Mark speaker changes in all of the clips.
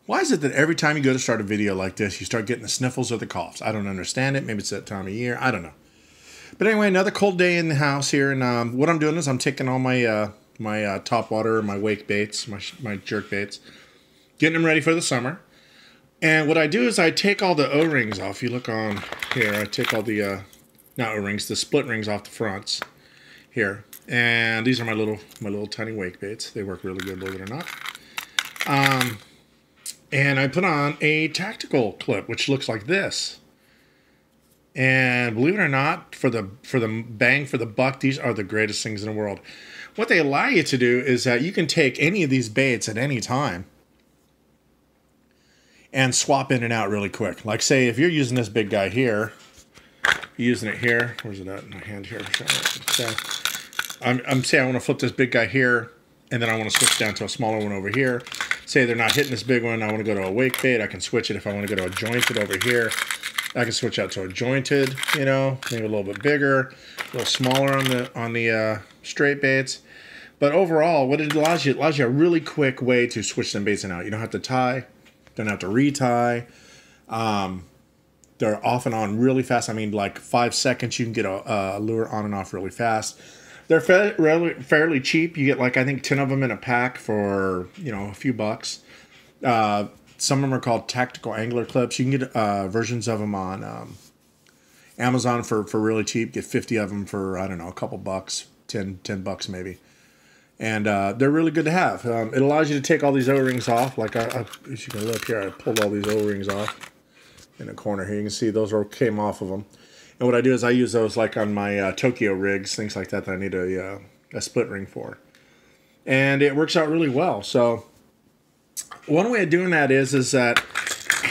Speaker 1: Why is it that every time you go to start a video like this, you start getting the sniffles or the coughs? I don't understand it. Maybe it's that time of year. I don't know. But anyway, another cold day in the house here, and what I'm doing is I'm taking all my my top water, my wake baits, my jerk baits, getting them ready for the summer. And what I do is I take all the O-rings off. You look on here, I take all the not O-rings, the split rings off the fronts here. And these are my little tiny wake baits. They work really good, believe it or not. And I put on a tactical clip, which looks like this. And believe it or not, for the bang for the buck, these are the greatest things in the world. What they allow you to do is that you can take any of these baits at any time and swap in and out really quick. Like say, if you're using this big guy here, you're using it here. Where's it at in my hand here? So I'm saying I want to flip this big guy here, and then I want to switch down to a smaller one over here. Say they're not hitting this big one, I want to go to a wake bait. I can switch it if I want to go to a jointed over here. I can switch out to a jointed, you know, maybe a little bit bigger, a little smaller on the straight baits. But overall, what it allows you a really quick way to switch them baits in and out. You don't have to tie, don't have to retie. They're off and on really fast. I mean, like 5 seconds, you can get a lure on and off really fast. They're fairly cheap. You get like, I think 10 of them in a pack for, you know, a few bucks. Some of them are called tactical angler clips. You can get versions of them on Amazon for really cheap. Get 50 of them for, I don't know, a couple bucks, 10 bucks maybe. And they're really good to have. It allows you to take all these O-rings off. Like, as you can look here, I pulled all these O-rings off in the corner here. You can see those came off of them. And what I do is I use those like on my Tokyo rigs, things like that I need a split ring for. And it works out really well. So one way of doing that is that,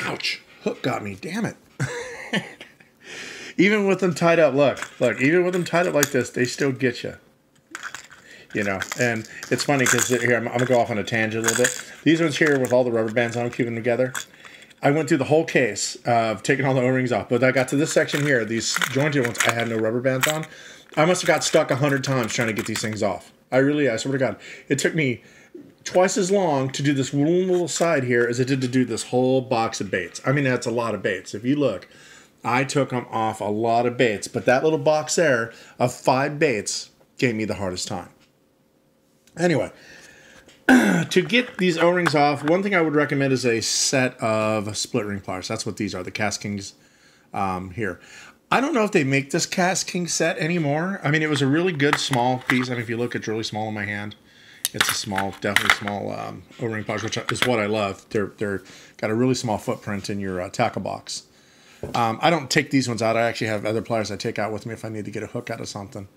Speaker 1: ouch, hook got me, damn it. Even with them tied up, look, even with them tied up like this, they still get you. You know, and it's funny because here, I'm going to go off on a tangent a little bit. These ones here with all the rubber bands on them, keeping them together. I went through the whole case of taking all the O-rings off, but I got to this section here, these jointed ones, I had no rubber bands on. I must have got stuck 100 times trying to get these things off. I swear to God, it took me twice as long to do this little side here as it did to do this whole box of baits. I mean, that's a lot of baits. If you look, I took them off a lot of baits, but that little box there of 5 baits gave me the hardest time. Anyway, to get these O-rings off, one thing I would recommend is a set of split ring pliers. That's what these are, the Kastkings here. I don't know if they make this Kastking set anymore. I mean, it was a really good small piece. I mean, if you look, it's really small in my hand. It's a small, definitely small O-ring pliers, which is what I love. They're got a really small footprint in your tackle box. I don't take these ones out. I actually have other pliers I take out with me if I need to get a hook out of something.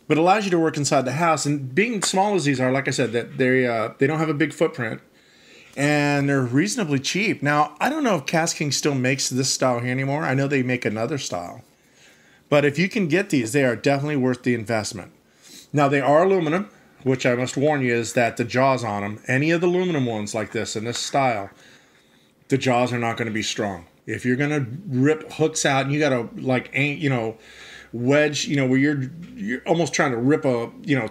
Speaker 1: But it allows you to work inside the house. And being small as these are, like I said, that they don't have a big footprint. And they're reasonably cheap. Now, I don't know if Kastking still makes this style here anymore. I know they make another style. But if you can get these, they are definitely worth the investment. Now, they are aluminum, which I must warn you is that the jaws on them, any of the aluminum ones like this in this style, the jaws are not going to be strong. If you're going to rip hooks out and you got to, like, you know, wedge, you know, where you're almost trying to rip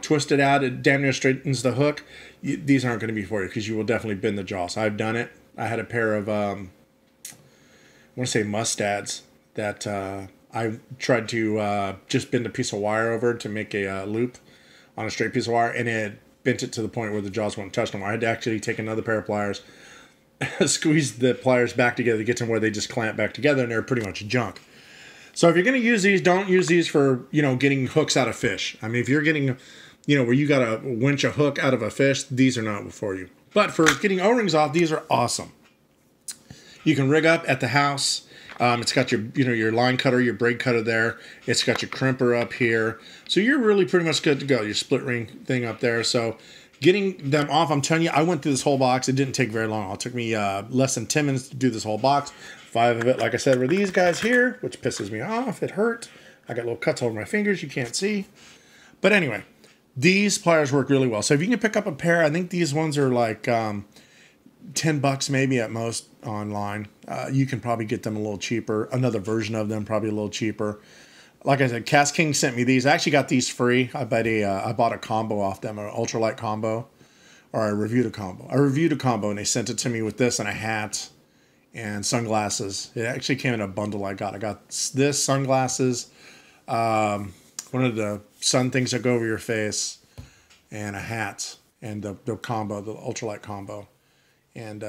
Speaker 1: twist it out, it damn near straightens the hook, these aren't going to be for you because you will definitely bend the jaws. I've done it. I had a pair of, I want to say mustads that I tried to just bend a piece of wire over to make a loop on a straight piece of wire, and it bent it to the point where the jaws wouldn't touch them. I had to actually take another pair of pliers, squeeze the pliers back together to get to where they just clamp back together, and they're pretty much junk. So if you're going to use these, don't use these for, you know, getting hooks out of fish. I mean, if you're getting, you know, where you got to winch a hook out of a fish, these are not for you. But for getting O-rings off, these are awesome. You can rig up at the house. It's got your, you know, your line cutter, your braid cutter there. It's got your crimper up here. So you're really pretty much good to go. Your split ring thing up there. So getting them off, I'm telling you, I went through this whole box. It didn't take very long. It took me less than 10 minutes to do this whole box. 5 of it, like I said, were these guys here, which pisses me off. It hurt. I got little cuts over my fingers you can't see. But anyway, these pliers work really well. So if you can pick up a pair, I think these ones are like 10 bucks maybe at most online. You can probably get them a little cheaper. Another version of them probably a little cheaper. Like I said, Kastking sent me these. I actually got these free. I bought a combo off them, an ultralight combo or I reviewed a combo. I reviewed a combo and they sent it to me with this and a hat and sunglasses. It actually came in a bundle I got. I got this, sunglasses, one of the sun things that go over your face, and a hat, and the combo, the ultralight combo, and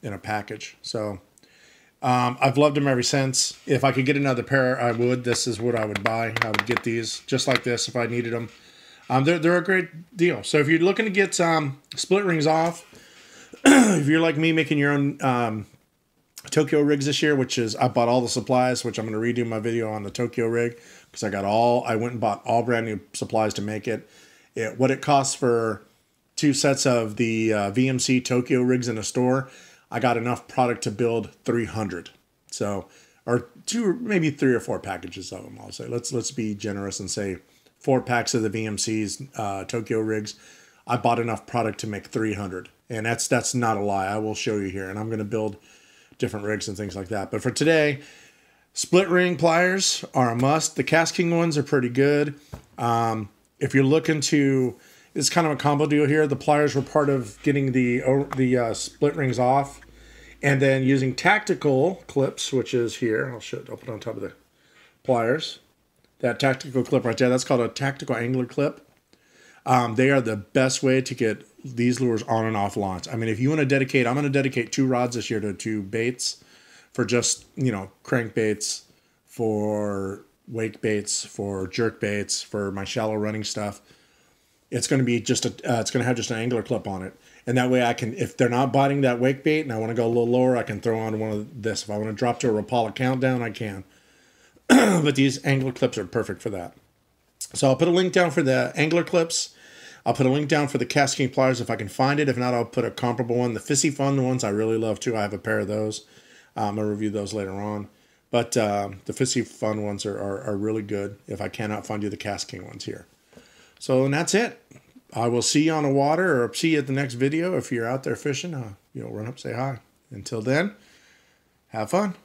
Speaker 1: in a package. So I've loved them ever since. If I could get another pair, I would. This is what I would buy. I would get these just like this if I needed them. They're a great deal. So if you're looking to get split rings off, if you're like me making your own Tokyo rigs this year, which is I bought all the supplies, which I'm going to redo my video on the Tokyo rig because I went and bought all brand new supplies to make it. What it costs for 2 sets of the VMC Tokyo rigs in a store, I got enough product to build 300. So, or maybe 3 or 4 packages of them. I'll say let's be generous and say 4 packs of the VMC's Tokyo rigs. I bought enough product to make 300, and that's not a lie. I will show you here, and I'm going to build different rigs and things like that. But for today, split ring pliers are a must. The Kastking ones are pretty good. If you're looking to, it's kind of a combo deal here. The pliers were part of getting the split rings off, and then using tactical clips, which is here. I'll put it on top of the pliers. That tactical clip right there, that's called a tactical angler clip. They are the best way to get these lures on and off launch. I mean, if you want to dedicate, I'm going to dedicate 2 rods this year to 2 baits for just, crank baits, for wake baits, for jerk baits, for my shallow running stuff. It's going to be just it's going to have just an angler clip on it. And that way I can, if they're not biting that wake bait and I want to go a little lower, I can throw on one of this. If I want to drop to a Rapala countdown, I can. But these angler clips are perfect for that. So I'll put a link down for the angler clips. I'll put a link down for the Kastking pliers if I can find it. If not, I'll put a comparable one. The Fissy Fun ones I really love too. I have a pair of those. I'll review those later on. But the Fissy Fun ones are really good if I cannot find you the Kastking ones here. So and that's it. I will see you on the water or see you at the next video. If you're out there fishing, run up, say hi. Until then, have fun.